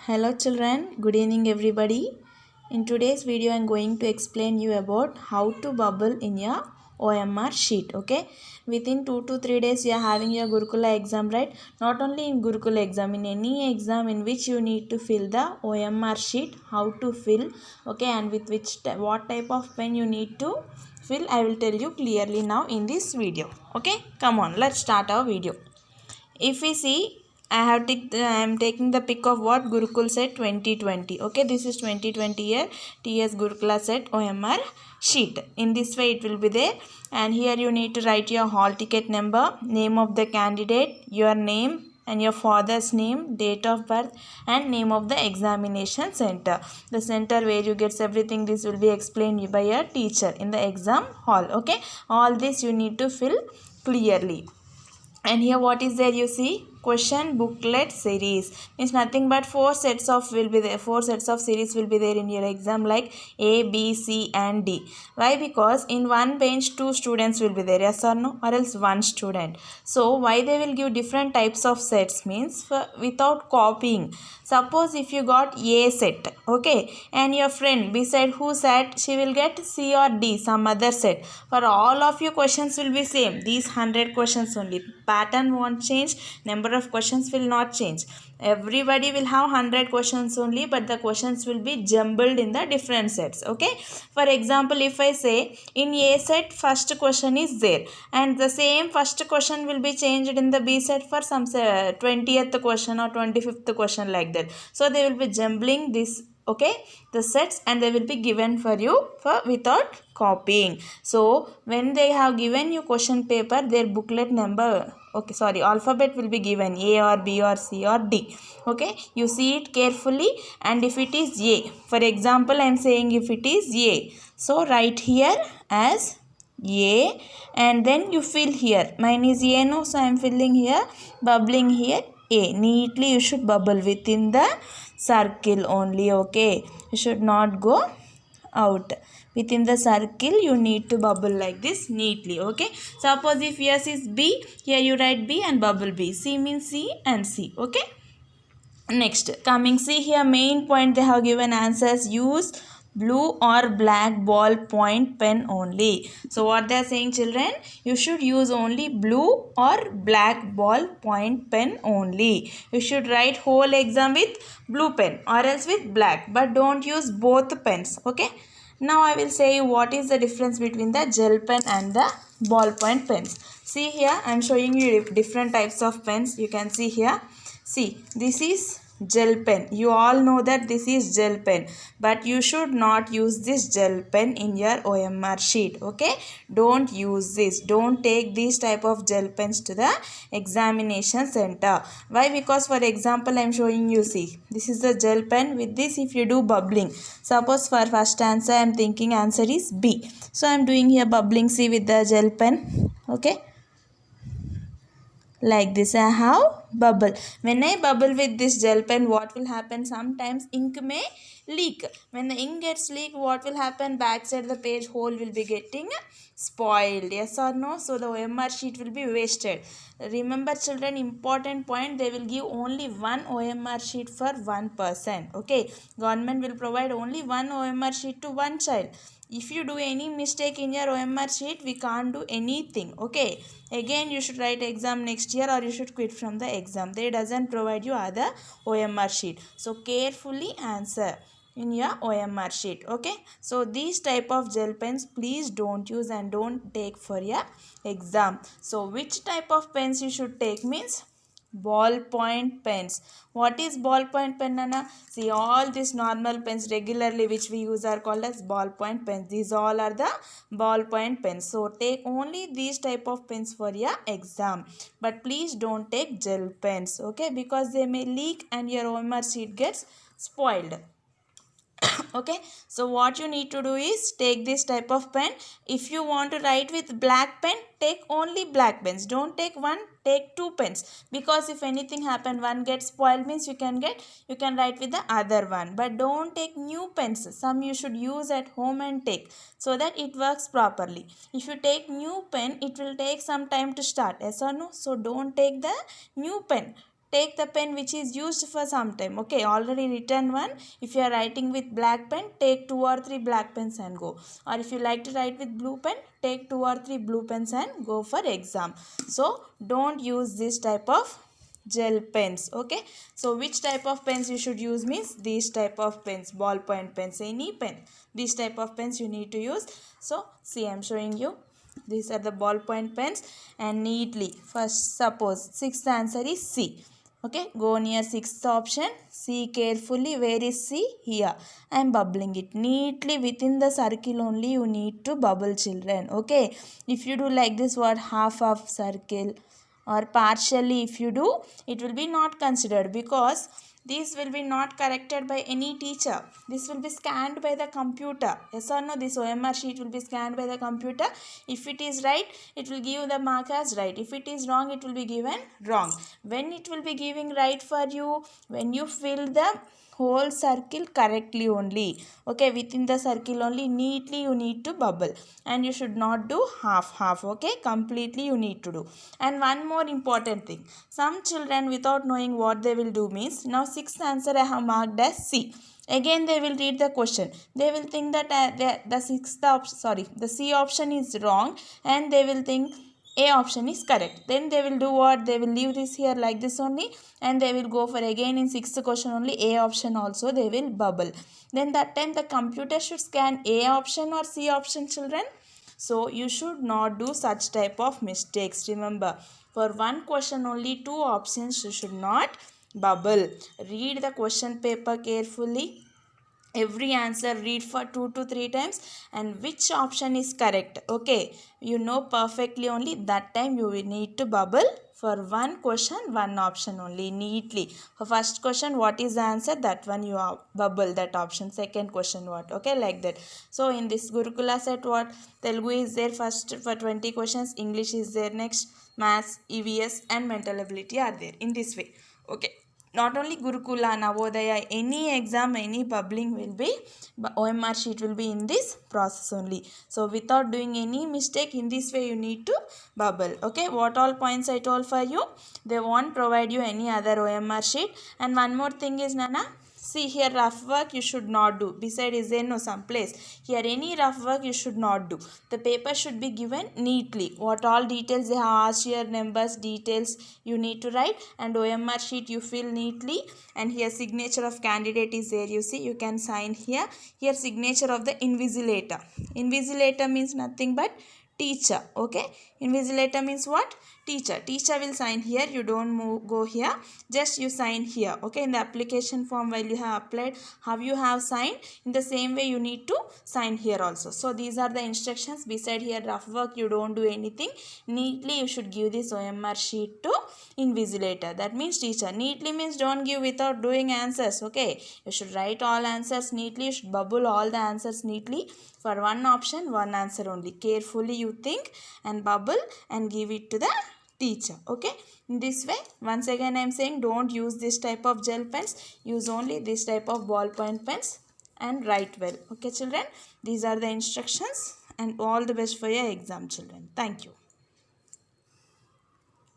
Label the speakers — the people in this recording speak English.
Speaker 1: Hello children, good evening everybody. In today's video I am going to explain you about how to bubble in your OMR sheet. Okay, within 2 to 3 days you are having your Gurukula exam, right? Not only in Gurukula exam, in any exam in which you need to fill the OMR sheet, how to fill, okay, and with what type of pen you need to fill, I will tell you clearly now in this video. Okay, come on, let's start our video. If we see, I am taking the pic of what Gurukul set 2020. Okay, this is 2020 year TS Gurukula set OMR sheet. In this way it will be there, and here you need to write your hall ticket number, name of the candidate, your name and your father's name, date of birth and name of the examination center. The center where you get everything, this will be explained by your teacher in the exam hall. Okay, all this you need to fill clearly. And here what is there, you see, question booklet series means nothing but four sets of series will be there in your exam, like A, B, C and D. Why? Because in one bench two students will be there, yes or no, or else one student. So why they will give different types of sets means without copying. Suppose if you got A set, okay, and your friend beside who sat, she will get C or D, some other set. For all of you questions will be same, these 100 questions only. Pattern won't change, number of questions will not change. Everybody will have 100 questions only, but the questions will be jumbled in the different sets. Okay, for example, if I say in A set first question is there, and the same first question will be changed in the B set for some 20th question or 25th question, like that. So they will be jumbling this, okay, the sets, and they will be given for you for without copying. So when they have given you question paper, their booklet number, okay, sorry, alphabet will be given, A or B or C or D. Okay, you see it carefully, and if it is A, for example I am saying if it is A, so write here as A, and then you fill here. Mine is A, no, so I am filling here, bubbling here A. Neatly you should bubble within the circle only. Okay, you should not go out. Within the circle you need to bubble like this neatly. Okay, suppose if yes is B, here you write B and bubble B. C means C and C. Okay, next coming, see here, main point they have given answers, use blue or black ball point pen only. So what they are saying, children, you should use only blue or black ball point pen only. You should write whole exam with blue pen or else with black, but don't use both pens. Okay, now I will say what is the difference between the gel pen and the ballpoint pens. See here, I am showing you different types of pens. You can see here. See, this is gel pen. You all know that this is gel pen, but you should not use this gel pen in your OMR sheet. Okay, don't use this. Don't take these type of gel pens to the examination center. Why? Because for example I am showing you, see, this is the gel pen. With this if you do bubbling, suppose for first answer I am thinking answer is B, so I am doing here bubbling, see, with the gel pen. Okay, like this I have bubble. When I bubble with this gel pen, what will happen? Sometimes ink may leak. When the ink gets leaked, what will happen? Backside the page hole will be getting spoiled, yes or no? So the OMR sheet will be wasted. Remember children, important point, they will give only one OMR sheet for one person. Okay, government will provide only one OMR sheet to one child. If you do any mistake in your OMR sheet, we can't do anything. Okay, again you should write exam next year, or you should quit from the exam. They doesn't provide you other OMR sheet. So carefully answer in your OMR sheet. Okay, so these type of gel pens please don't use and don't take for your exam. So which type of pens you should take means ballpoint pens. What is ballpoint pen, Nana? See, all these normal pens regularly which we use are called as ballpoint pens. These all are the ballpoint pens. So take only these type of pens for your exam, but please don't take gel pens. Okay, because they may leak and your OMR sheet gets spoiled. Okay, so what you need to do is take this type of pen. If you want to write with black pen, take only black pens. Don't take one, take two pens, because if anything happen, one gets spoiled means you can write with the other one. But don't take new pens. Some you should use at home and take, so that it works properly. If you take new pen, it will take some time to start, yes or no? So don't take the new pen. take the pen which is used for some time. Okay, already written one. If you are writing with black pen, take 2 or 3 black pens and go. Or if you like to write with blue pen, take 2 or 3 blue pens and go for exam. So don't use this type of gel pens. Okay, so which type of pens you should use means these type of pens, ballpoint pens, any pen, these type of pens you need to use. So see, I am showing you, these are the ballpoint pens, and neatly, first suppose sixth answer is C. Okay, go near sixth option, see carefully, where is C? Here. I am bubbling it neatly within the circle only. You need to bubble, children. Okay, if you do like this, what, half of circle or partially if you do, it will be not considered, because this will be not corrected by any teacher. This will be scanned by the computer. Yes or no? This OMR sheet will be scanned by the computer. If it is right, it will give the mark as right. If it is wrong, it will be given wrong. When it will be giving right for you, when you fill the whole circle correctly only. Okay, within the circle only, neatly you need to bubble, and you should not do half. Okay, completely you need to do. And one more important thing, some children without knowing what they will do means, now sixth answer I have marked as C. Again they will read the question, they will think that the sixth option, the C option is wrong, and they will think A option is correct. Then they will do what? They will leave this here like this only, and they will go for again in sixth question only A option also they will bubble. Then that time the computer should scan A option or C option, children. So you should not do such type of mistakes. Remember, for one question only 2 options you should not bubble. Read the question paper carefully. Every answer read for 2 to 3 times, and which option is correct. Okay, you know perfectly only, that time you will need to bubble for one question, one option only, neatly. For first question, what is the answer? That one you bubble that option. Second question, what? Okay, like that. So in this Gurukula set, what? Telugu is there first for 20 questions, English is there next, Maths, EVS and mental ability are there in this way. Okay, not only Gurukula, Navodaya, any exam, any bubbling will be, OMR sheet will be in this process only. So without doing any mistake, in this way you need to bubble. Okay, what all points I told for you, they won't provide you any other OMR sheet. And one more thing is, Nana, see here, rough work you should not do. Beside is there no some place. Here any rough work you should not do. The paper should be given neatly. What all details they have asked here, numbers, details you need to write, and OMR sheet you fill neatly. And here signature of candidate is there. You see, you can sign here. Here signature of the invigilator. Invigilator means nothing but teacher. Okay, invigilator means what? Teacher. Teacher will sign here. You don't go here, just you sign here. Okay, in the application form while you have applied, how you have signed, in the same way you need to sign here also. So these are the instructions. Beside here rough work you don't do anything. Neatly you should give this OMR sheet to invigilator, that means teacher. Neatly means don't give without doing answers. Okay, you should write all answers neatly. You should bubble all the answers neatly. For one option, one answer only. Carefully you think and bubble and give it to the teacher. Okay, in this way, once again I am saying, don't use this type of gel pens. Use only this type of ballpoint pens and write well. Okay, children, these are the instructions, and all the best for your exam, children. Thank you.